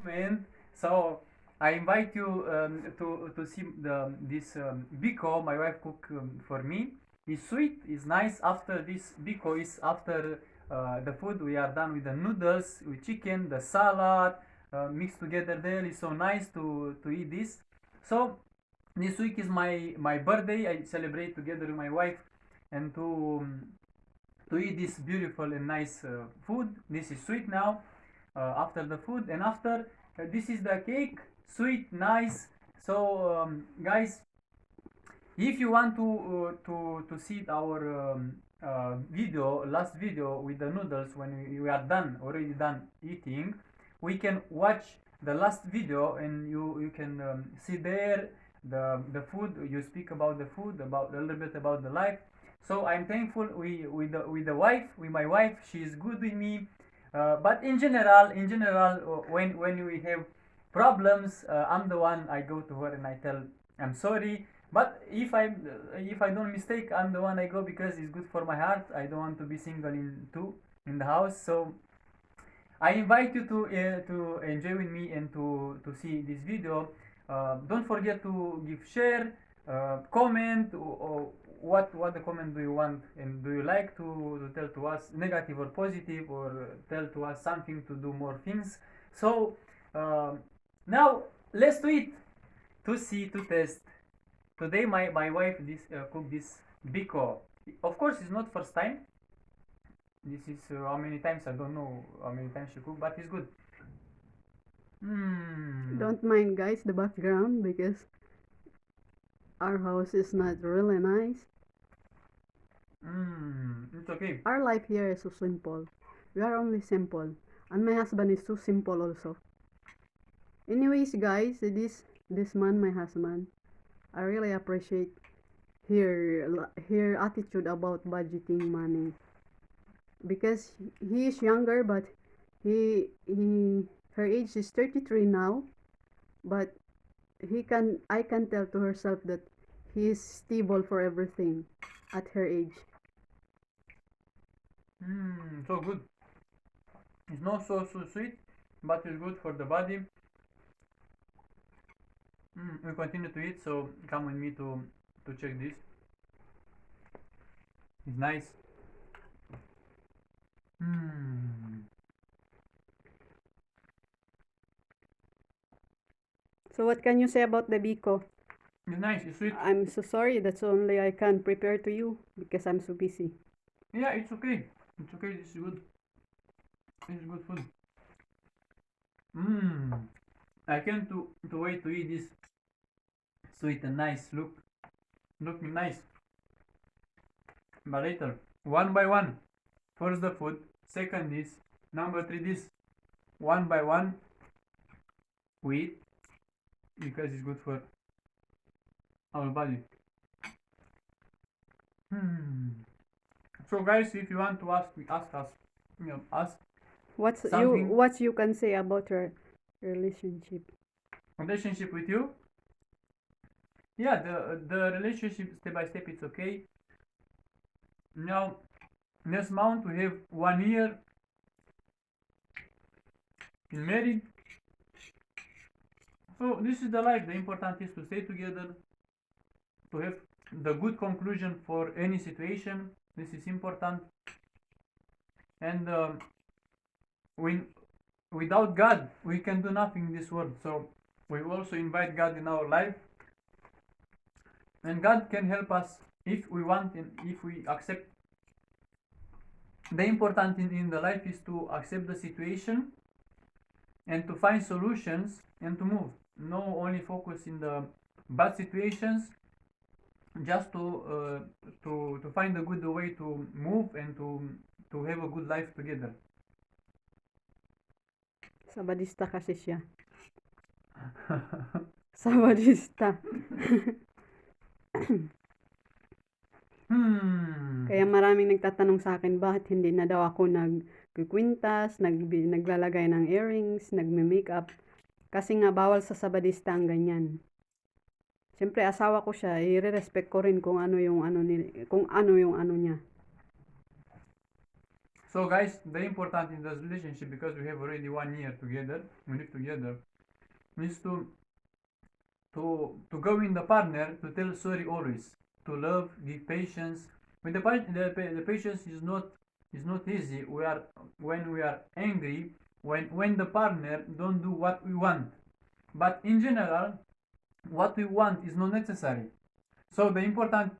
moment. So I invite you to see this biko my wife cook for me. It's sweet, it's nice. After this biko is after the food we are done with the noodles, with chicken, the salad mixed together there. It's so nice to eat this. So this week is my birthday. I celebrate together with my wife and to eat this beautiful and nice food. This is sweet now after the food, and after this is the cake, sweet, nice. So guys, if you want to see our video, last video with the noodles, when we are done already done eating, we can watch the last video and you can see there the food. You speak about the food, about a little bit about the life. So I'm thankful with the wife, with my wife. She is good with me. But in general, when we have problems, I'm the one. I go to her and I tell I'm sorry. But if I don't mistake, I'm the one I go because it's good for my heart. I don't want to be single in the house. So I invite you to enjoy with me and to see this video. Don't forget to give share, comment, or what the comment do you want, and do you like to tell to us negative or positive, or tell to us something to do more things. So now let's do it, to see, to test. Today my wife cook this biko. Of course it's not first time. This is how many times, I don't know how many times she cook, but it's good. Don't mind, guys, the background, because our house is not really nice. It's okay. Our life here is so simple. We are only simple. And my husband is so simple also. Anyways, guys, this man, my husband, I really appreciate her attitude about budgeting money, because he is younger, but he her age is 33 now, but I can tell to herself that he is stable for everything at her age. So good. It's not so sweet, but it's good for the body. We continue to eat, so come with me to check this. It's nice. So what can you say about the biko? It's nice. It's sweet. I'm so sorry, that's only I can prepare to you because I'm so busy. Yeah, it's okay. It's okay. This is good. It's good food. I can't to wait to eat this sweet and nice. Looking nice. But later, one by one. First the food. Second this. Number three this. One by one. We eat because it's good for our body. So guys, if you want to ask us, ask something. What you can say about your relationship With you. Yeah, the relationship step by step, it's okay. Now next month we have 1 year in married. So this is the life. The important is to stay together, to have the good conclusion for any situation. This is important. And without God, we can do nothing in this world. So we also invite God in our life, and God can help us if we want and if we accept. The important in the life is to accept the situation and to find solutions and to move. No only focus in the bad situations, just to find a good way to move and to have a good life together. Sabadista kasi siya. Sabadista. Kaya maraming nagtatanong sa akin bakit hindi na daw ako nagkikwintas, naglalagay ng earrings, nagme-makeup. Kasi nga bawal sa sabadista ang ganyan. Siyempre asawa ko siya, i-respect ko rin kung ano yung ano niya. So guys, the important in this relationship, because we have already 1 year together, we live together, is to go in the partner to tell sorry always, to love, give patience. When the patience is not easy. We are when we are angry, when the partner don't do what we want. But in general, what we want is not necessary. So the important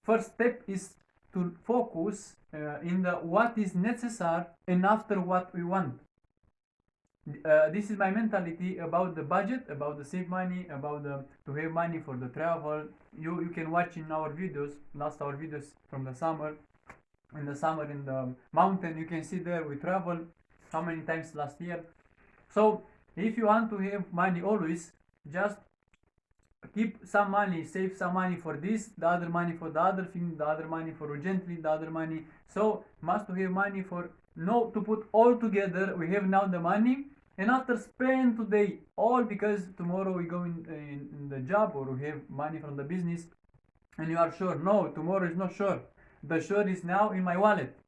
first step is to focus in the what is necessary and after what we want. This is my mentality about the budget, about the save money, about the to have money for the travel. You can watch in our videos, our videos from the summer. In the summer in the mountain, you can see there we travel how many times last year. So if you want to have money always, just keep some money, save some money for this, the other money for the other thing, the other money for urgently, the other money. So must to have money for no to put all together. We have now the money, and after spend today all, because tomorrow we go in the job or we have money from the business, and you are sure. No, tomorrow is not sure. The sure is now in my wallet.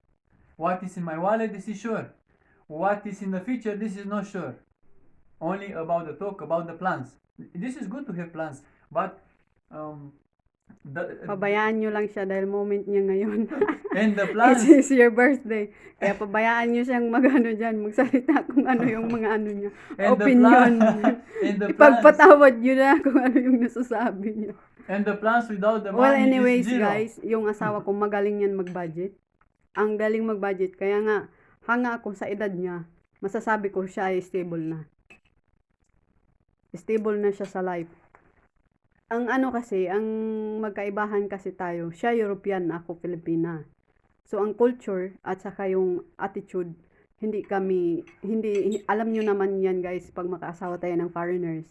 What is in my wallet, this is sure. What is in the future, this is not sure. Only about the talk, about the plans. This is good to have plans, but Pabayaan nyo lang siya dahil moment niya ngayon. and the plans It is your birthday. Kaya pabayaan nyo siyang magsalita kung ano yung mga ano niya. and Opinion. and the plans Ipagpatawad nyo na kung ano yung nasasabi niya. and the plans without the Well, money anyways, is zero. guys, yung asawa ko magaling yan mag-budget. Ang galing mag-budget. Kaya nga, hanga ako sa edad niya, masasabi ko siya ay stable na. Stable na siya sa life. Ang ano kasi, ang magkaibahan kasi tayo, siya European, ako Filipina. So, ang culture at saka yung attitude, hindi, alam nyo naman yan guys, pag makaasawa tayo ng foreigner,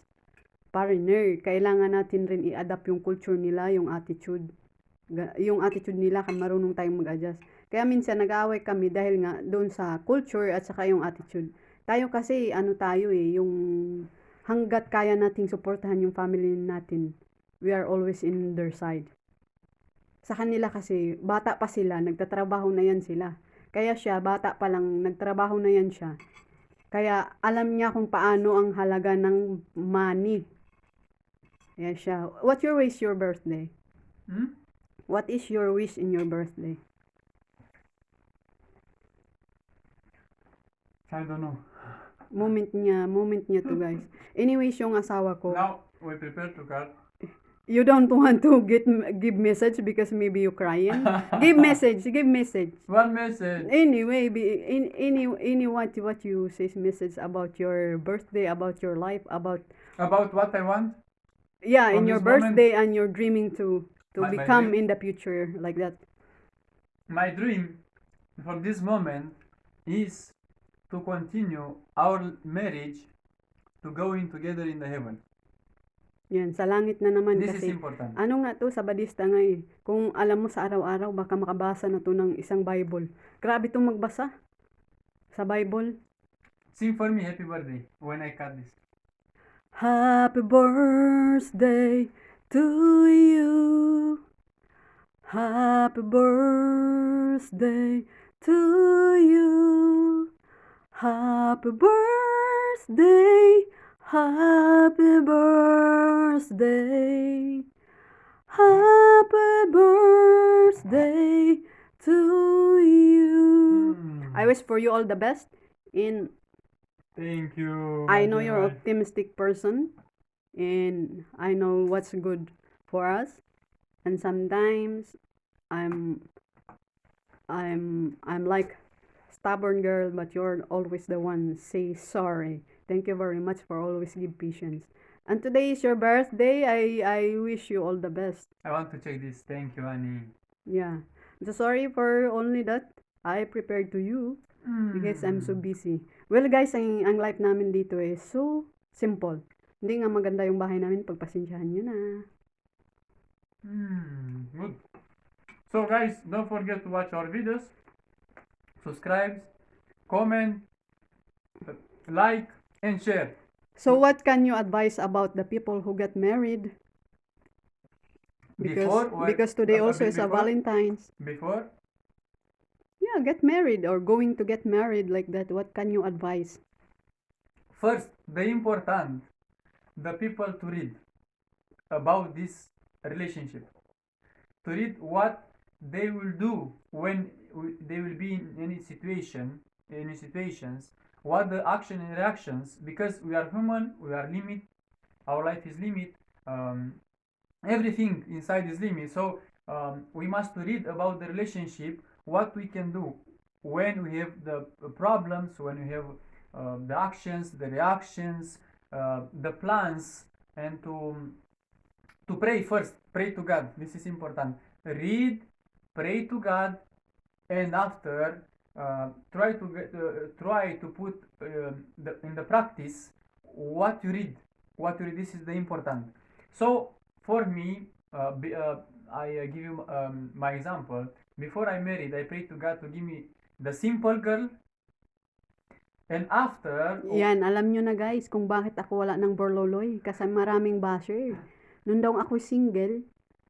kailangan natin rin i-adapt yung culture nila, yung attitude nila, kung marunong tayong mag-adjust. Kaya minsan nag-aaway kami dahil nga doon sa culture at saka yung attitude. Tayo kasi, yung hanggat kaya nating suportahan yung family natin, we are always in their side. Sa kanila kasi, bata pa sila, nagtatrabaho na yan sila. Kaya siya, bata pa lang, nagtrabaho na yan siya. Kaya alam niya kung paano ang halaga ng money. Kaya siya, what's your wish your birthday? What is your wish in your birthday? I don't know. Moment niya to guys. Anyways, yung asawa ko, Now we prepare to cut. you don't want to give message because maybe you crying. Give message. One message. Anyway, what you say message about your birthday, about your life, about what I want. in From your this moment, birthday and you're dreaming to My become dream? in the future like that. My dream for this moment is to continue our marriage, to go in together in the heaven. Yan, sa langit na naman This is kasi. important. Ano nga to, sa badista nga eh. Kung alam mo sa araw-araw, baka makabasa na to ng isang Bible. Grabe tong magbasa sa Bible. Sing for me happy birthday when I cut this. Happy birthday to you. Happy birthday to you. Happy birthday. Happy birthday. Happy birthday to you. I wish for you all the best. And Thank you. I know you're General. optimistic person. And I know what's good for us. And sometimes I'm like stubborn girl, but you're always the one say sorry. Thank you very much for always give patience. And today is your birthday. I wish you all the best. I want to check this. Thank you, Annie. Yeah. So sorry for only that I prepared to you because I'm so busy. Well guys, ang life namin dito is so simple. Hindi nga maganda yung bahay namin, pagpasensyahan nyo na. Good. So guys, don't forget to watch our videos, subscribe, comment, like, and share. So what can you advise about the people who get married? Because today also is a Valentine's. Before? Yeah, get married or going to get married like that. What can you advise? First, the important, the people to read about this relationship, to read what they will do when they will be in any situations, what the action and reactions, because we are human, we are limit, our life is limit, um, everything inside is limit. So we must read about the relationship, what we can do when we have the problems, when we have the actions, the reactions, the plans, and to pray first, pray to God. This is important. Read, pray to God, and after try to put in the practice what you read. What you read. This is the important. So for me, I give you my example. Before I married, I prayed to God to give me the simple girl, and after Yan, alam nyo na guys kung bakit ako wala ng borloloy. Kasi maraming basher. Nung daw ako single,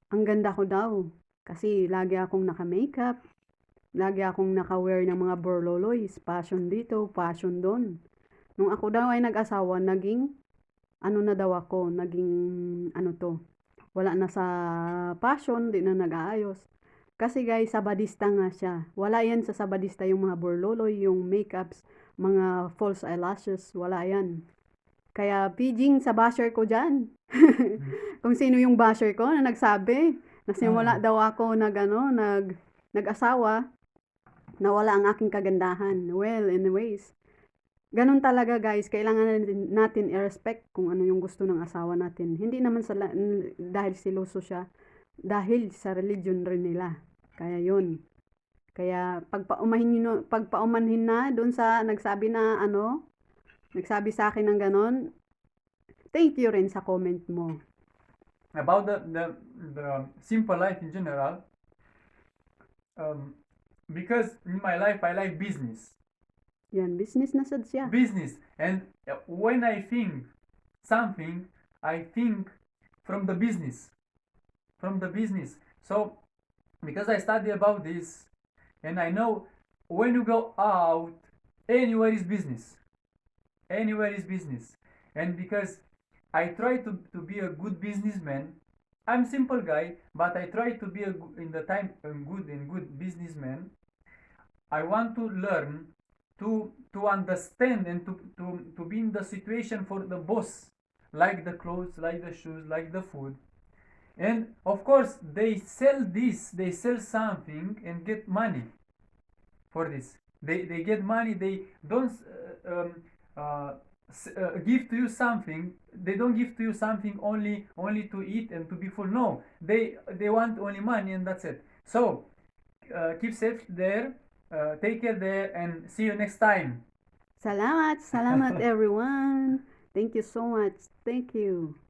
ang ganda ko daw. Kasi lagi akong naka-makeup. Lagi akong naka-wear ng mga borloloys. Passion dito, passion doon. Nung ako daw ay nag-asawa, naging ano na daw ako, naging ano to. Wala na sa passion, di na nag-aayos. Kasi guys, sabadista nga siya. Wala yan sa sabadista yung mga borloloy, yung makeups, mga false eyelashes, wala yan. Kaya pidging sa basher ko dyan. Kung sino yung basher ko na nagsabi, na simula daw ako nag-asawa, na wala ang aking kagandahan. Well, anyways, ganun talaga guys, kailangan natin i-respect kung ano yung gusto ng asawa natin. Hindi naman dahil siloso siya, dahil sa religion rin nila. Kaya yun. Kaya pagpaumanhin na doon sa nagsabi sa akin ng ganon, thank you rin sa comment mo. About the simple life in general, because in my life I like business. Yan, business na sad siya. Business. And when I think something, I think from the business. From the business. So, because I study about this, and I know when you go out, anywhere is business. Anywhere is business. And because I try to be a good businessman, I'm simple guy, but I try to be good businessman. I want to learn to understand and to be in the situation for the boss, like the clothes, like the shoes, like the food. And of course they sell something and get money for this. They get money. They don't give to you something. They don't give to you something only to eat and to be full. No, they want only money, and that's it. So keep safe there, take care there, and see you next time. Salamat everyone. Thank you so much. Thank you.